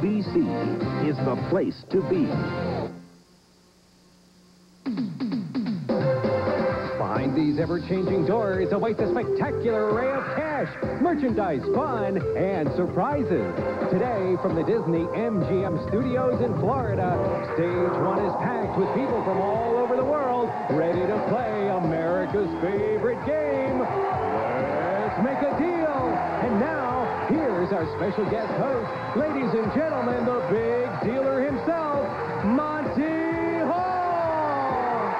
QVC is the place to be. Behind these ever-changing doors awaits a spectacular array of cash, merchandise, fun, and surprises. Today, from the Disney MGM Studios in Florida, Stage 1 is packed with people from all over the world ready to play America's favorite game. Let's make a deal. And now, here's our special guest host, ladies and gentlemen, the big dealer himself, Monty Hall.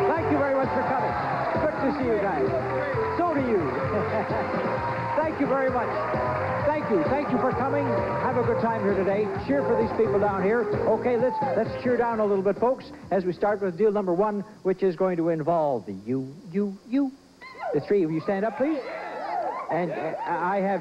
Thank you very much for coming. Good to see you guys. So do you. Thank you very much. Thank you. Thank you for coming. Have a good time here today. Cheer for these people down here. Okay, let's cheer down a little bit, folks, as we start with deal number 1, which is going to involve the you. The three of you stand up, please. And I have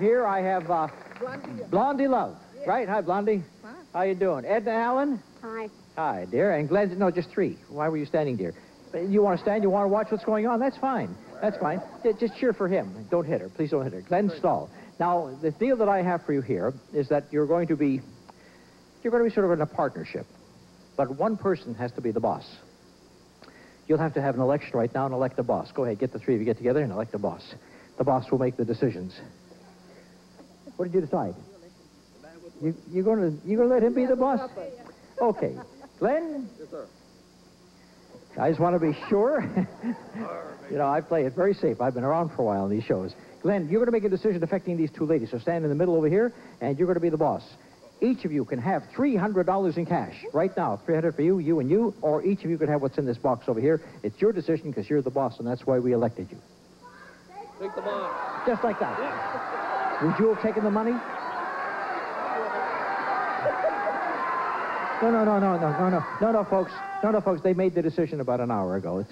Blondie Love. Right? Hi, Blondie. Hi. How you doing? Edna Allen? Hi. Hi, dear. And Glenn, no, just 3. Why were you standing, dear? You want to stand? You want to watch what's going on? That's fine. That's fine. Just cheer for him. Don't hit her. Please don't hit her. Glenn Stahl. Now, the deal that I have for you here is that you're going to be sort of in a partnership, but one person has to be the boss. You'll have to have an election right now and elect a boss. Go ahead, get the 3 of you get together and elect a boss. The boss will make the decisions. What did you decide? You're going to let him be the boss? Okay. Glenn? Yes, sir. I just want to be sure. You know, I play it very safe. I've been around for a while in these shows. Glenn, you're going to make a decision affecting these 2 ladies. So stand in the middle over here, and you're going to be the boss. Each of you can have $300 in cash right now. $300 for you, you and you, or each of you can have what's in this box over here. It's your decision because you're the boss, and that's why we elected you. Take the box. Just like that. Yeah. Would you have taken the money? No, folks. No, folks. They made the decision about an hour ago.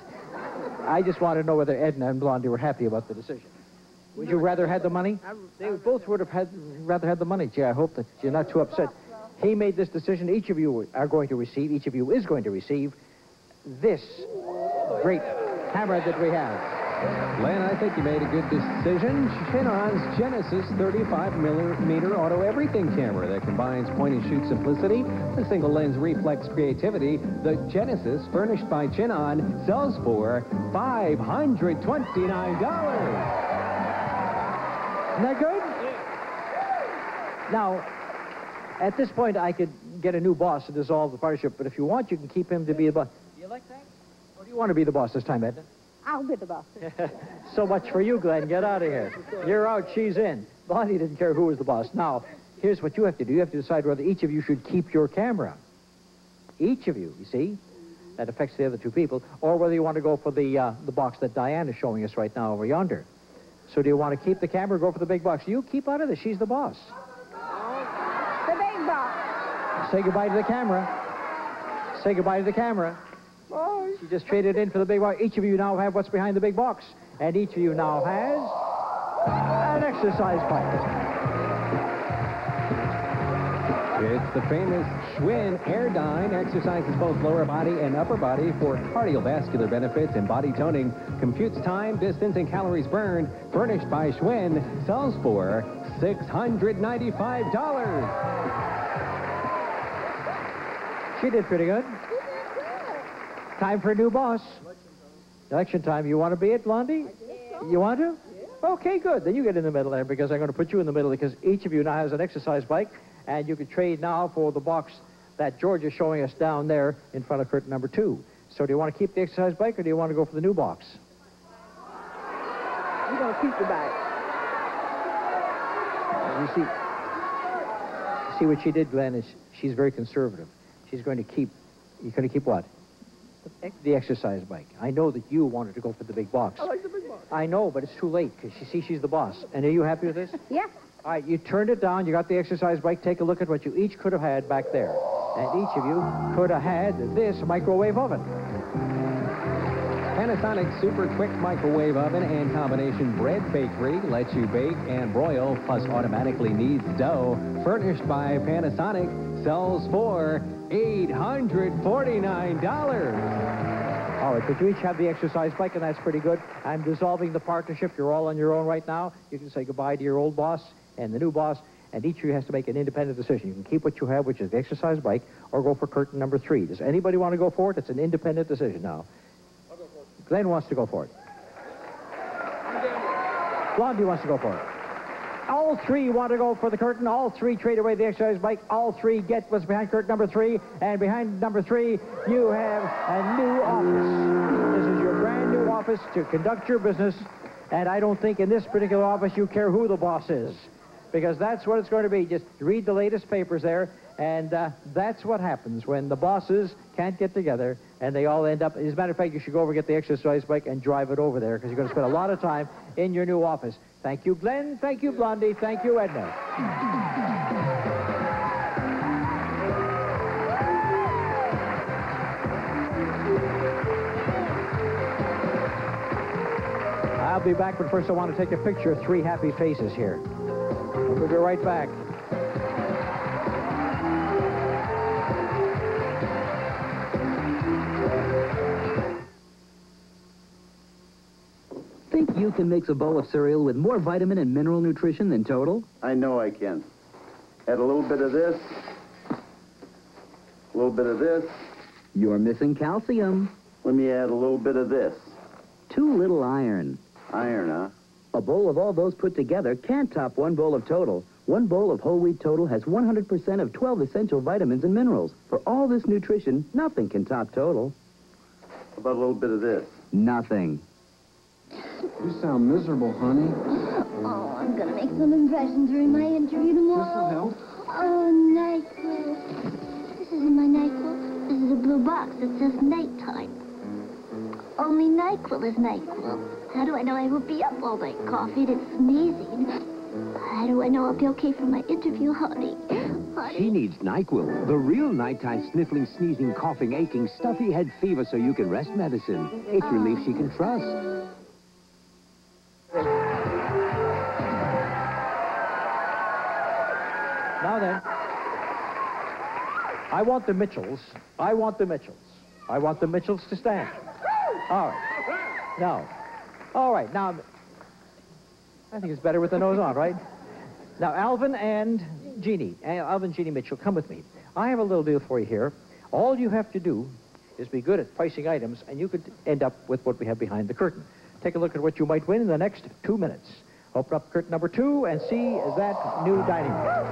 I just want to know whether Edna and Blondie were happy about the decision. Would you rather had the money? They both would have rather had the money. Gee, I hope that you're not too upset. He made this decision. Each of you are going to receive, each of you is going to receive this great camera that we have. Glenn, I think you made a good decision. Chinon's Genesis 35mm auto everything camera that combines point-and-shoot simplicity and single-lens reflex creativity. The Genesis, furnished by Chinon, sells for $529. Isn't that good? Now, at this point, I could get a new boss to dissolve the partnership, but if you want, you can keep him to be the boss. Do you like that? Or do you want to be the boss this time, Edna? I'll be the boss. So much for you, Glenn. Get out of here. You're out, she's in. Blondie didn't care who was the boss. Now, here's what you have to do. You have to decide whether each of you should keep your camera. Each of you, you see? That affects the other 2 people. Or whether you want to go for the box that Diane is showing us right now over yonder. So do you want to keep the camera or go for the big box? You keep out of this. She's the boss. The big box. Say goodbye to the camera. Say goodbye to the camera. She just traded in for the big box. Each of you now have what's behind the big box. And each of you now has an exercise bike. It's the famous Schwinn Airdyne. Exercises both lower body and upper body for cardiovascular benefits and body toning. Computes time, distance, and calories burned. Furnished by Schwinn. Sells for $695. She did pretty good. Time for a new boss. Election time. You want to be it, Blondie? You want to? Okay, good. Then you get in the middle there because I'm going to put you in the middle because each of you now has an exercise bike. And you can trade now for the box that George is showing us down there in front of curtain number 2. So do you want to keep the exercise bike or do you want to go for the new box? You're going to keep the bike. You see what she did, Glenn, is she's very conservative. She's going to keep, you're going to keep what? The exercise bike. I know that you wanted to go for the big box. I like the big box. I know, but it's too late because she's the boss. And are you happy with this? Yeah. All right, you turned it down. You got the exercise bike. Take a look at what you each could have had back there. And each of you could have had this microwave oven. Panasonic Super Quick Microwave Oven and Combination Bread Bakery lets you bake and broil, plus automatically kneads dough. Furnished by Panasonic, sells for $849. All right, but you each have the exercise bike, and that's pretty good. I'm dissolving the partnership. You're all on your own right now. You can say goodbye to your old boss, and the new boss, and each of you has to make an independent decision. You can keep what you have, which is the exercise bike, or go for curtain number 3. Does anybody want to go for it? It's an independent decision now. I'll go for it. Glenn wants to go for it. Blondie wants to go for it. All 3 want to go for the curtain. All 3 trade away the exercise bike. All 3 get what's behind curtain number 3. And behind number 3, you have a new office. This is your brand new office to conduct your business. And I don't think in this particular office you care who the boss is, because that's what it's going to be. Just read the latest papers there, and that's what happens when the bosses can't get together and they all end up. As a matter of fact, you should go over and get the exercise bike and drive it over there, because you're going to spend a lot of time in your new office. Thank you, Glenn. Thank you, Blondie. Thank you, Edna. I'll be back, but first I want to take a picture of 3 happy faces here. We'll be right back. Think you can mix a bowl of cereal with more vitamin and mineral nutrition than Total? I know I can. Add a little bit of this, a little bit of this. You're missing calcium. Let me add a little bit of this. Too little iron. Iron, huh? A bowl of all those put together can't top 1 bowl of Total. 1 bowl of whole wheat Total has 100% of 12 essential vitamins and minerals. For all this nutrition, nothing can top Total. How about a little bit of this? Nothing. You sound miserable, honey. Oh, I'm gonna make some impressions during my interview tomorrow. This'll help. Oh, NyQuil. This isn't my NyQuil. This is a blue box that says nighttime. Only NyQuil is NyQuil. How do I know I won't be up all night coughing and sneezing? How do I know I'll be okay for my interview, honey? She needs NyQuil, the real nighttime sniffling, sneezing, coughing, aching, stuffy head fever so you can rest medicine. It's relief she can trust. Now then, I want the Mitchells. I want the Mitchells to stand. All right. Now, all right. Now, I think it's better with the nose on, right? Now, Alvin and Jeannie Mitchell, come with me. I have a little deal for you here. All you have to do is be good at pricing items, and you could end up with what we have behind the curtain. Take a look at what you might win in the next 2 minutes. Open up curtain number 2 and see that new dining room.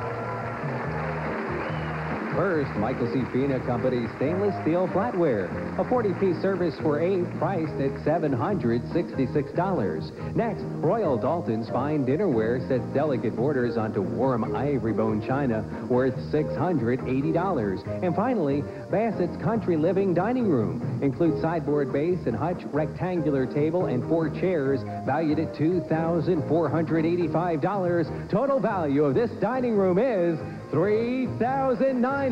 First, Michael C. Fina Company stainless steel flatware. A 40-piece service for 8, priced at $766. Next, Royal Dalton's fine dinnerware sets delicate borders onto warm ivory bone china worth $680. And finally, Bassett's Country Living Dining Room includes sideboard base and hutch rectangular table and 4 chairs valued at $2,485. Total value of this dining room is $3,931.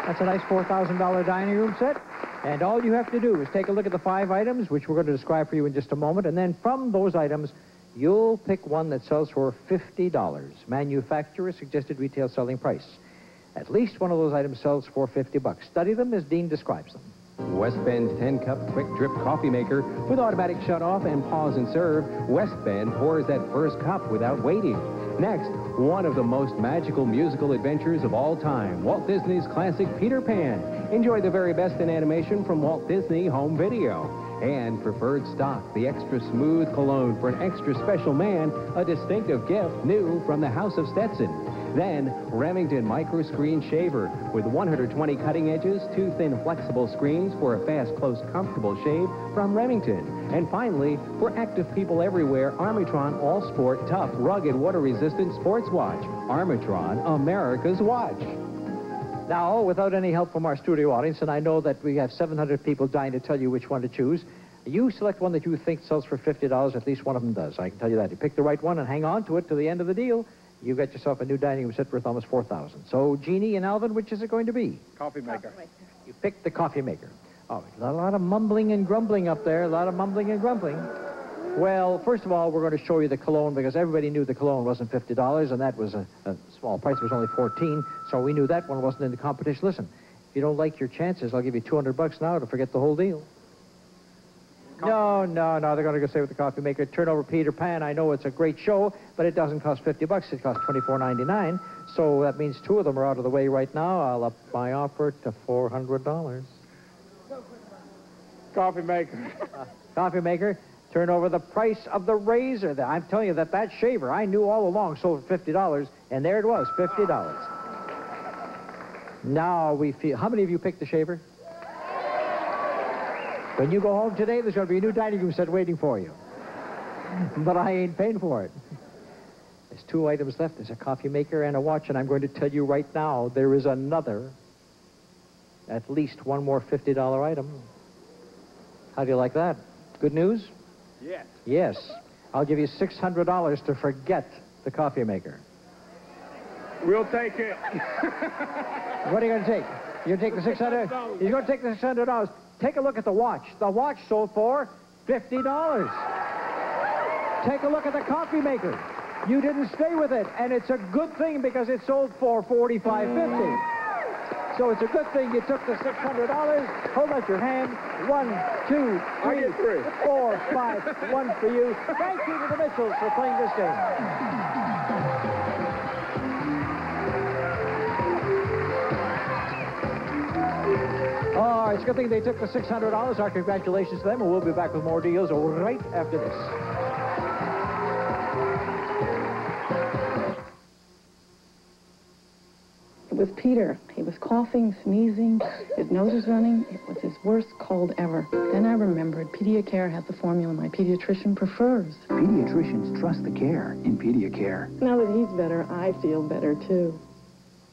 That's a nice $4,000 dining room set. And all you have to do is take a look at the 5 items, which we're going to describe for you in just a moment. And then from those items, you'll pick one that sells for $50. Manufacturer suggested retail selling price. At least one of those items sells for $50. Study them as Dean describes them. West Bend's 10-cup quick drip coffee maker with automatic shut-off and pause and serve. West Bend pours that first cup without waiting. Next, one of the most magical musical adventures of all time, Walt Disney's classic Peter Pan. Enjoy the very best in animation from Walt Disney Home Video. And preferred stock, the extra smooth cologne for an extra special man, a distinctive gift new from the House of Stetson. Then, Remington Micro Screen Shaver with 120 cutting edges, 2 thin flexible screens for a fast, close, comfortable shave from Remington. And finally, for active people everywhere, Armatron All Sport Tough Rugged Water-Resistant Sports Watch. Armatron, America's watch. Now, without any help from our studio audience, and I know that we have 700 people dying to tell you which one to choose, you select one that you think sells for $50. At least one of them does. I can tell you that. You pick the right one and hang on to it to the end of the deal. You got yourself a new dining room set worth almost $4,000. So, Jeannie and Alvin, which is it going to be? Coffee maker. You picked the coffee maker. All right, a lot of mumbling and grumbling up there. A lot of mumbling and grumbling. Well, first of all, we're going to show you the cologne because everybody knew the cologne wasn't $50, and that was a small price. It was only $14, so we knew that one wasn't in the competition. Listen, if you don't like your chances, I'll give you $200 now to forget the whole deal. No, they're going to go stay with the coffee maker. Turn over Peter Pan. I know it's a great show, but it doesn't cost $50. It costs $24.99. So that means two of them are out of the way right now. I'll up my offer to $400. Coffee maker. Coffee maker. Turn over the price of the razor. I'm telling you that shaver, I knew all along, sold for $50, and there it was, $50. Now we feel... How many of you picked the shaver? When you go home today, there's going to be a new dining room set waiting for you. But I ain't paying for it. There's two items left. There's a coffee maker and a watch, and I'm going to tell you right now, there is another, at least one more $50 item. How do you like that? Good news? Yes. Yes. I'll give you $600 to forget the coffee maker. We'll take it. What are you going to take? You're going to take the $600? You're going to take the $600. Take a look at the watch. The watch sold for $50. Take a look at the coffee maker. You didn't stay with it, and it's a good thing because it sold for $45.50. So it's a good thing you took the $600. Hold out your hand. 1, 2, 3, 4, 5. One for you. Thank you to the Mitchells for playing this game. Oh, it's a good thing they took the $600. Our congratulations to them, and we'll be back with more deals right after this. It was Peter. He was coughing, sneezing, his nose was running. It was his worst cold ever. Then I remembered Pediacare had the formula my pediatrician prefers. Pediatricians trust the care in Pediacare. Now that he's better, I feel better too.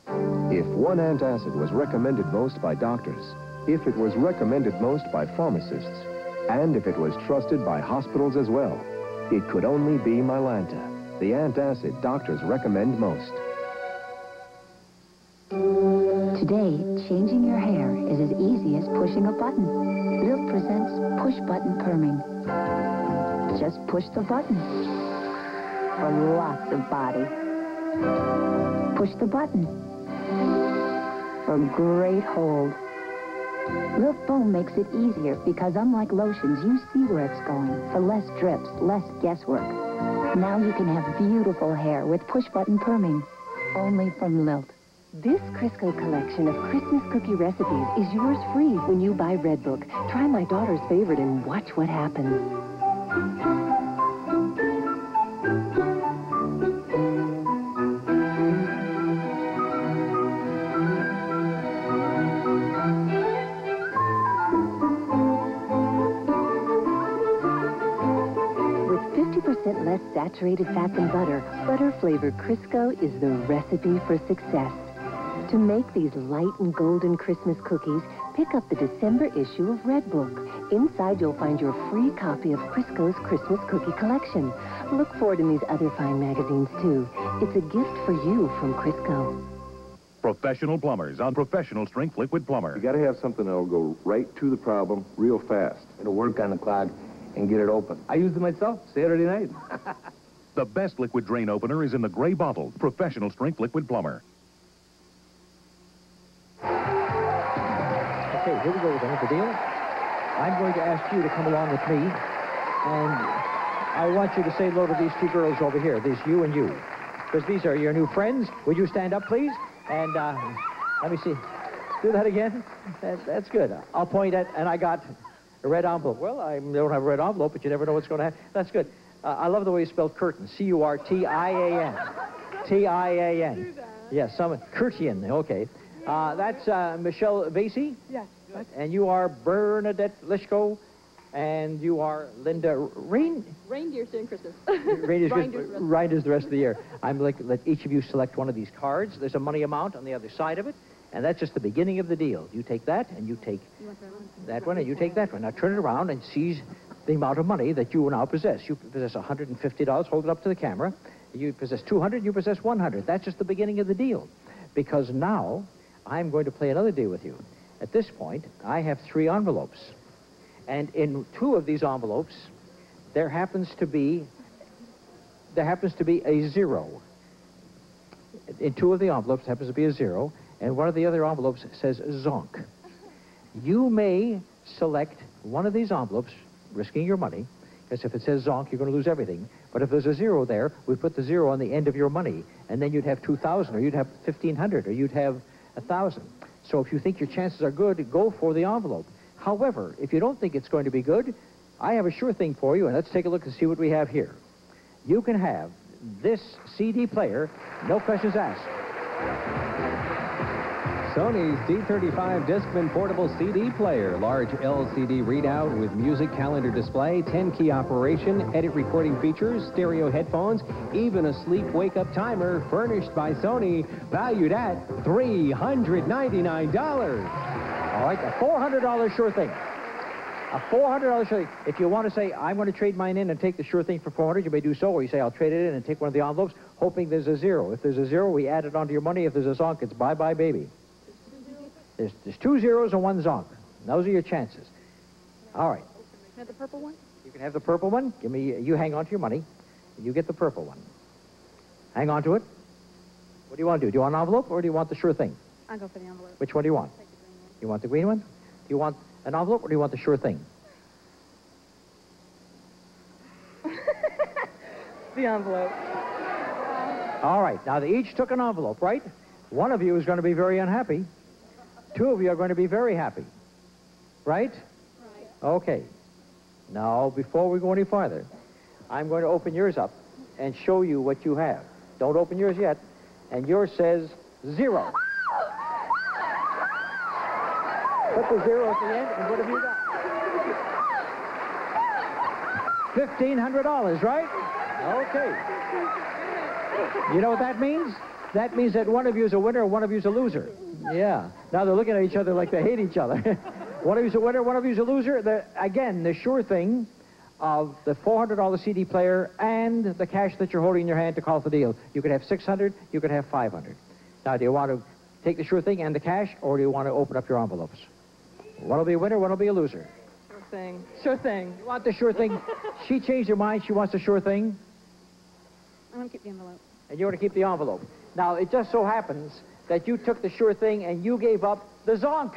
If one antacid was recommended most by doctors, if it was recommended most by pharmacists, and if it was trusted by hospitals as well, it could only be Mylanta, the antacid doctors recommend most. Today, changing your hair is as easy as pushing a button. Lilt presents Push Button Perming. Just push the button for lots of body. Push the button for great hold. Lilt foam makes it easier because unlike lotions, you see where it's going for less drips, less guesswork. Now you can have beautiful hair with Push Button Perming, only from Lilt. This Crisco collection of Christmas cookie recipes is yours free when you buy Redbook. Try my daughter's favorite and watch what happens. With 50% less saturated fat than butter, butter-flavored Crisco is the recipe for success. To make these light and golden Christmas cookies, pick up the December issue of Redbook. Inside, you'll find your free copy of Crisco's Christmas Cookie Collection. Look for it in these other fine magazines, too. It's a gift for you from Crisco. Professional plumbers on Professional Strength Liquid Plumber. You got to have something that'll go right to the problem real fast. It'll work on the clog and get it open. I used it myself Saturday night. The best liquid drain opener is in the gray bottle. Professional Strength Liquid Plumber. Okay, here we go with another deal. I'm going to ask you to come along with me, and I want you to say hello to these two girls over here. These you and you. Because these are your new friends. Would you stand up, please? And let me see. Do that again. That's good. I'll point at, and I got a red envelope. Well, I don't have a red envelope, but you never know what's going to happen. That's good. I love the way you spelled curtain. C-U-R-T-I-A-N. T-I-A-N. Yes, Curtian. Okay. That's Michelle Vasey. Yes. And you are Bernadette Lishko. And you are Linda Reindeer's during Christmas. Reindeer's the rest of the year. I'm like, let each of you select one of these cards. There's a money amount on the other side of it. And that's just the beginning of the deal. You take that, and you take that one, and you take that one. Now turn it around and seize the amount of money that you now possess. You possess $150. Hold it up to the camera. You possess $200. You possess $100. That's just the beginning of the deal. Because now I'm going to play another deal with you. At this point, I have 3 envelopes. And in 2 of these envelopes, there happens to be a 0. In 2 of the envelopes, happens to be a 0, and one of the other envelopes says zonk. You may select one of these envelopes risking your money, because if it says zonk, you're going to lose everything. But if there's a 0 there, we put the 0 on the end of your money, and then you'd have 2,000, or you'd have 1,500, or you'd have 1,000. So if you think your chances are good, go for the envelope. However, if you don't think it's going to be good, I have a sure thing for you, and let's take a look and see what we have here. You can have this CD player, no questions asked. Sony's D35 Discman portable CD player. Large LCD readout with music calendar display, 10-key operation, edit recording features, stereo headphones, even a sleep wake-up timer, furnished by Sony, valued at $399. All right, a $400 sure thing. A $400 sure thing. If you want to say, I'm going to trade mine in and take the sure thing for $400, you may do so, or you say, I'll trade it in and take one of the envelopes, hoping there's a 0. If there's a 0, we add it onto your money. If there's a zonk, it's bye-bye, baby. There's 2 zeros and 1 zonk. Those are your chances. All right. Can I have the purple one? You can have the purple one. You hang on to your money. You get the purple one. Hang on to it. What do you want to do? Do you want an envelope or do you want the sure thing? I'll go for the envelope. Which one do you want? Take the green one. You want the green one? Do you want an envelope or do you want the sure thing? The envelope. All right. Now, they each took an envelope, right? One of you is going to be very unhappy. 2 of you are going to be very happy. Right? Right. Okay. Now, before we go any farther, I'm going to open yours up and show you what you have. Don't open yours yet. And yours says 0. Put the 0 at the end, and what have you got? $1,500, right? Okay. You know what that means? That means that one of you is a winner and one of you is a loser. Yeah. Now they're looking at each other like they hate each other. One of you's a winner, one of you's a loser. Again, the sure thing of the $400 CD player and the cash that you're holding in your hand to call for the deal. You could have 600, you could have 500. Now, do you want to take the sure thing and the cash, or do you want to open up your envelopes? One will be a winner, one will be a loser. Sure thing. Sure thing. You want the sure thing? She changed her mind. She wants the sure thing. I want to keep the envelope. And you want to keep the envelope. Now, it just so happens that you took the sure thing and you gave up the zonk.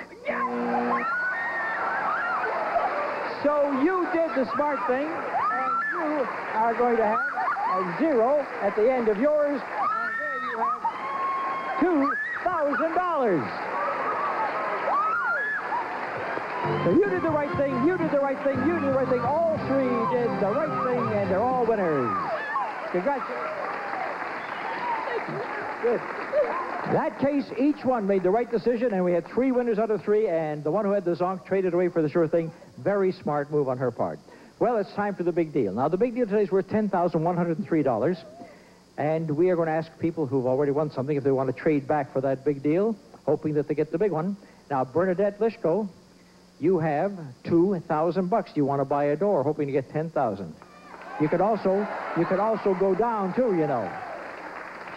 So you did the smart thing, and you are going to have a 0 at the end of yours, and there you have $2,000. So you did the right thing, you did the right thing, you did the right thing. All 3 did the right thing, and they're all winners. Congratulations. Good. In that case, each one made the right decision, and we had 3 winners out of 3, and the one who had the zonk traded away for the sure thing. Very smart move on her part. Well, it's time for the big deal. Now, the big deal today is worth $10,103, and we are going to ask people who've already won something if they want to trade back for that big deal, hoping that they get the big one. Now, Bernadette Lishko, you have $2,000. You want to buy a door, hoping to get $10,000. You could also go down too, you know.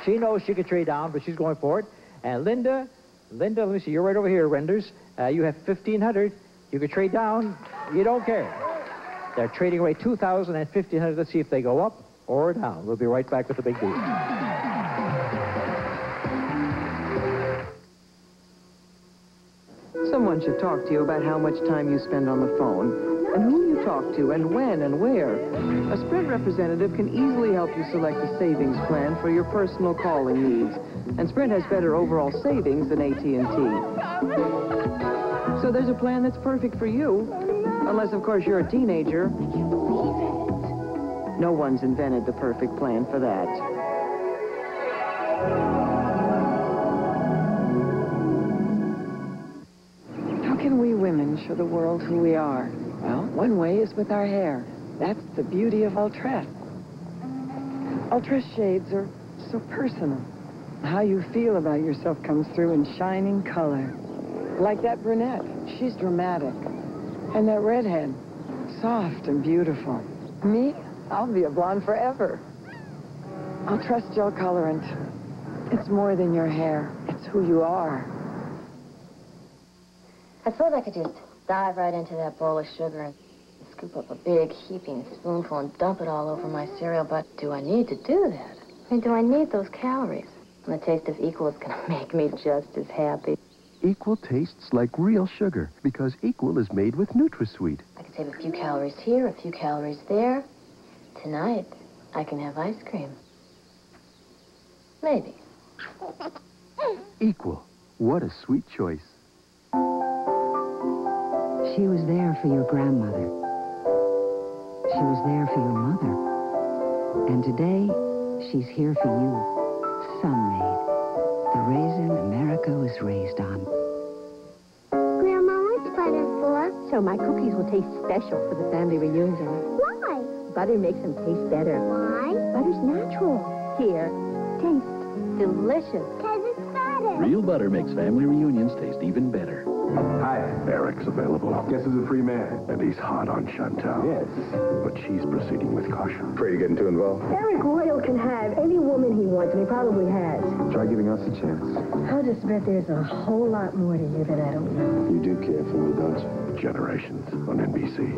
She knows she could trade down, but she's going for it. And Linda, let me see, you're right over here, Renders. You have $1,500. You could trade down. You don't care. They're trading away $2,000 and $1,500. Let's see if they go up or down. We'll be right back with the big deal. Someone should talk to you about how much time you spend on the phone, and who you talk to, and when and where. A Sprint representative can easily help you select a savings plan for your personal calling needs. And Sprint has better overall savings than AT&T. So there's a plan that's perfect for you. Unless, of course, you're a teenager. No one's invented the perfect plan for that. How can we women show the world who we are? Well, one way is with our hair. That's the beauty of Ultress. Ultress shades are so personal. How you feel about yourself comes through in shining color. Like that brunette, she's dramatic. And that redhead, soft and beautiful. Me, I'll be a blonde forever. Ultress gel colorant. It's more than your hair. It's who you are. I suppose I could just dive right into that bowl of sugar and scoop up a big heaping spoonful and dump it all over my cereal, but do I need to do that? I mean, do I need those calories? And the taste of equal is going to make me just as happy. Equal tastes like real sugar because Equal is made with NutraSweet. I can save a few calories here, a few calories there. Tonight, I can have ice cream. Maybe. Equal. What a sweet choice. She was there for your grandmother. She was there for your mother. And today, she's here for you. Sun-made. The raisin America was raised on. Grandma, what's butter for? So my cookies will taste special for the family reunion. Why? Butter makes them taste better. Why? Butter's natural. Here, taste. Delicious. Because it's butter. Real butter makes family reunions taste even better. Hi. Eric's available. Guess who's a free man? And he's hot on Chantal. Yes. But she's proceeding with caution. Afraid of getting too involved? Eric Royal can have any woman he wants, and he probably has. Try giving us a chance. I'll just bet there's a whole lot more to you that I don't know. You do care for me, don't you? Generations on NBC.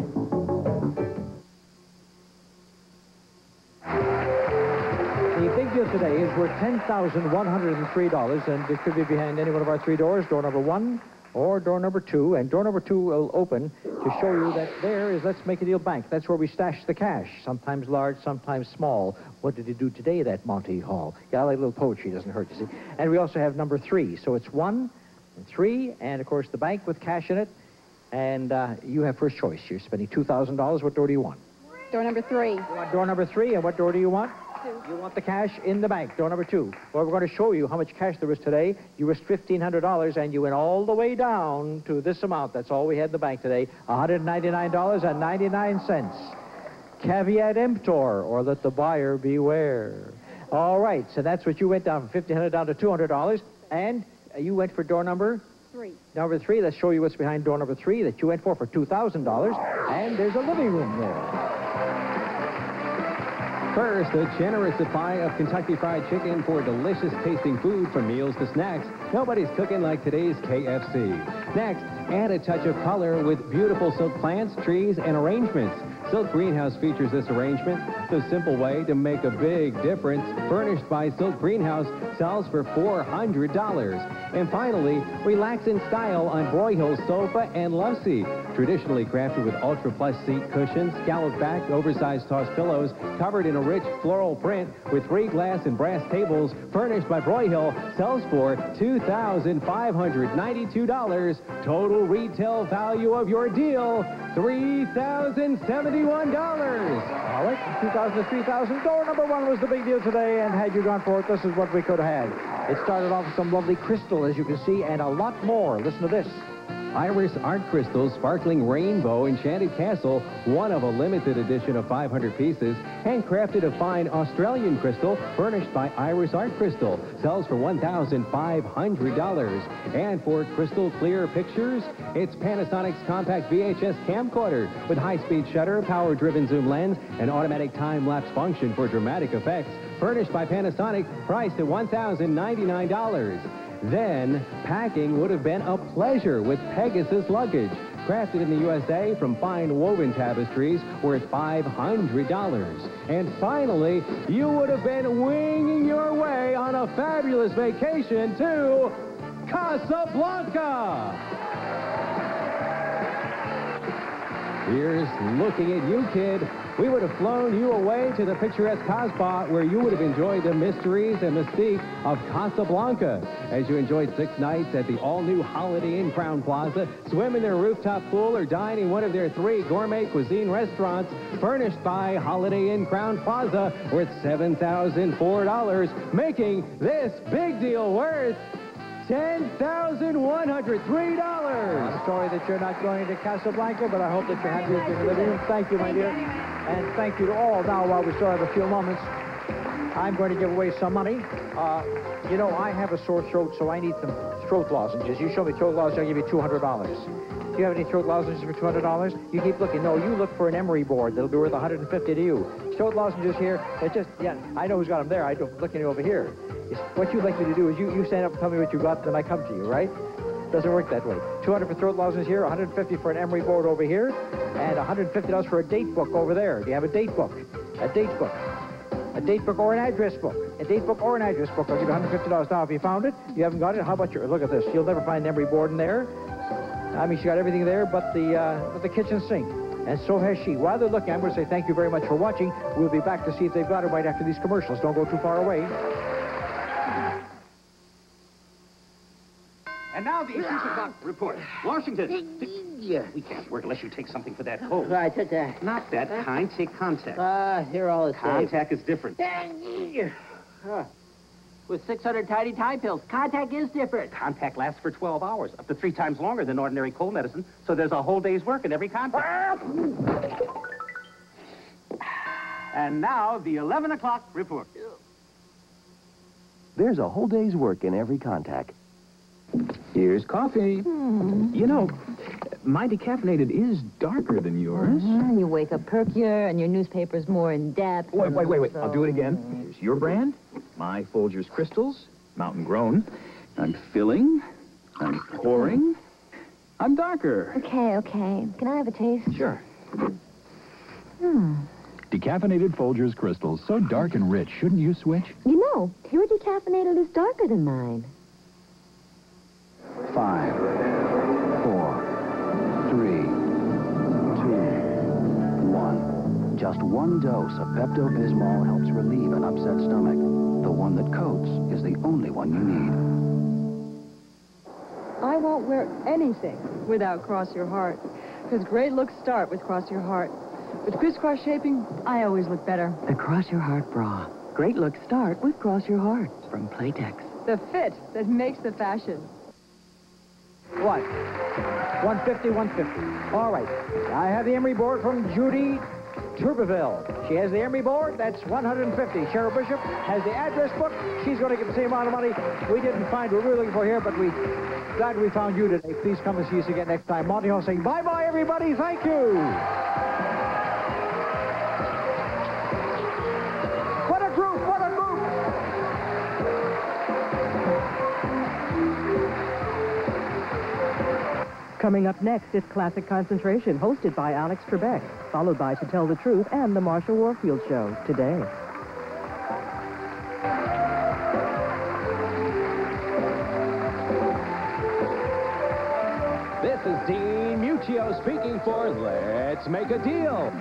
The big deal today is worth $10,103, and it could be behind any one of our three doors, door number 1 or door number 2. And door number 2 will open to show you that there is Let's Make a Deal Bank. That's where we stash the cash, sometimes large, sometimes small. What did he do today, that Monty Hall? Yeah, I like a little poetry, doesn't hurt, you see. And we also have number 3. So it's 1 and 3, and, of course, the bank with cash in it. And you have first choice. You're spending $2,000. What door do you want? Door number 3. You want door number 3, and what door do you want? 2. You want the cash in the bank, door number 2. Well, we're going to show you how much cash there is today. You risked $1,500, and you went all the way down to this amount. That's all we had in the bank today, $199.99. Caveat emptor, or let the buyer beware. All right, so that's what you went down from $1,500 down to $200, and you went for door number 3. Number 3. Let's show you what's behind door number 3 that you went for $2,000, and there's a living room there. First, a generous supply of Kentucky Fried Chicken for delicious tasting food from meals to snacks. Nobody's cooking like today's KFC. Next, add a touch of color with beautiful silk plants, trees, and arrangements. Silk Greenhouse features this arrangement. The simple way to make a big difference. Furnished by Silk Greenhouse, sells for $400. And finally, relax in style on Broyhill's sofa and love seat. Traditionally crafted with ultra plush seat cushions, scalloped back, oversized toss pillows, covered in a rich floral print with 3 glass and brass tables, furnished by Broyhill, sells for $2,592. Total retail value of your deal, $3,071. All right, from 2,000 to 3,000. Door number 1 was the big deal today, and had you gone for it, this is what we could have had. It started off with some lovely crystal, as you can see, and a lot more. Listen to this. Iris Art Crystal Sparkling Rainbow Enchanted Castle, one of a limited edition of 500 pieces, handcrafted of fine Australian crystal, furnished by Iris Art Crystal, sells for $1,500. And for crystal clear pictures, it's Panasonic's compact VHS camcorder with high-speed shutter, power-driven zoom lens, and automatic time-lapse function for dramatic effects, furnished by Panasonic, priced at $1,099. Then, packing would have been a pleasure with Pegasus luggage. Crafted in the USA from fine woven tapestries worth $500. And finally, you would have been winging your way on a fabulous vacation to Casablanca. Here's looking at you, kid. We would have flown you away to the picturesque Casbah, where you would have enjoyed the mysteries and mystique of Casablanca. As you enjoyed 6 nights at the all-new Holiday Inn Crown Plaza, swim in their rooftop pool, or dine in one of their 3 gourmet cuisine restaurants, furnished by Holiday Inn Crown Plaza, worth $7,004, making this big deal worth $10,103. I'm sorry that you're not going to Casablanca, but I hope that you're happy with your living room. Thank you, my dear. And thank you to all. Now, while we still have a few moments, I'm going to give away some money. You know, I have a sore throat, so I need some throat lozenges. You show me throat lozenges, I'll give you $200. Do you have any throat lozenges for $200? You keep looking. No, you look for an emery board. That'll be worth $150 to you. Throat lozenges here, it's just, yeah, I know who's got them there. I'm looking over here. What you'd like me to do is you stand up and tell me what you got, then I come to you, right? Doesn't work that way. $200 for throat lozenges here, $150 for an emery board over here, and $150 for a date book over there. Do you have a date book? A date book. A date book or an address book. A date book or an address book. I'll give you $150 now if you found it. You haven't got it? How about your... Look at this. You'll never find an emery board in there. I mean, she got everything there but the kitchen sink. And so has she. While they're looking, I'm going to say thank you very much for watching. We'll be back to see if they've got it right after these commercials. Don't go too far away. And now the 6 o'clock report. Washington. Yeah. We can't work unless you take something for that cold. Right, take that. Not that kind. Take contact. Here all the Contact is different. With 600 tidy tie pills, contact is different. Contact lasts for 12 hours, up to 3 times longer than ordinary cold medicine, so there's a whole day's work in every contact. And now, the 11 o'clock report. There's a whole day's work in every contact. Here's coffee. You know, my decaffeinated is darker than yours. You wake up perkier, and your newspaper's more in-depth. Wait. I'll do it again. Here's your brand. My Folgers Crystals. Mountain grown. I'm filling. I'm pouring. I'm darker. Okay. Can I have a taste? Sure. Decaffeinated Folgers Crystals. So dark and rich. Shouldn't you switch? You know, your decaffeinated is darker than mine. 5, 4, 3, 2, 1. Just one dose of Pepto-Bismol helps relieve an upset stomach. The one that coats is the only one you need. I won't wear anything without Cross Your Heart, because great looks start with Cross Your Heart. With crisscross shaping, I always look better. The Cross Your Heart bra. Great looks start with Cross Your Heart from Playtex. The fit that makes the fashion. What? 150, 150. All right. I have the emery board from Judy Turbeville. She has the emery board. That's 150. Cheryl Bishop has the address book. She's going to get the same amount of money. We didn't find what we were looking for here, but we're glad we found you today. Please come and see us again next time. Monty Hall saying bye-bye, everybody. Thank you. What a group. What a group. Coming up next is Classic Concentration, hosted by Alex Trebek, followed by To Tell the Truth and The Marshall Warfield Show today. This is Dean Muccio speaking for Let's Make a Deal.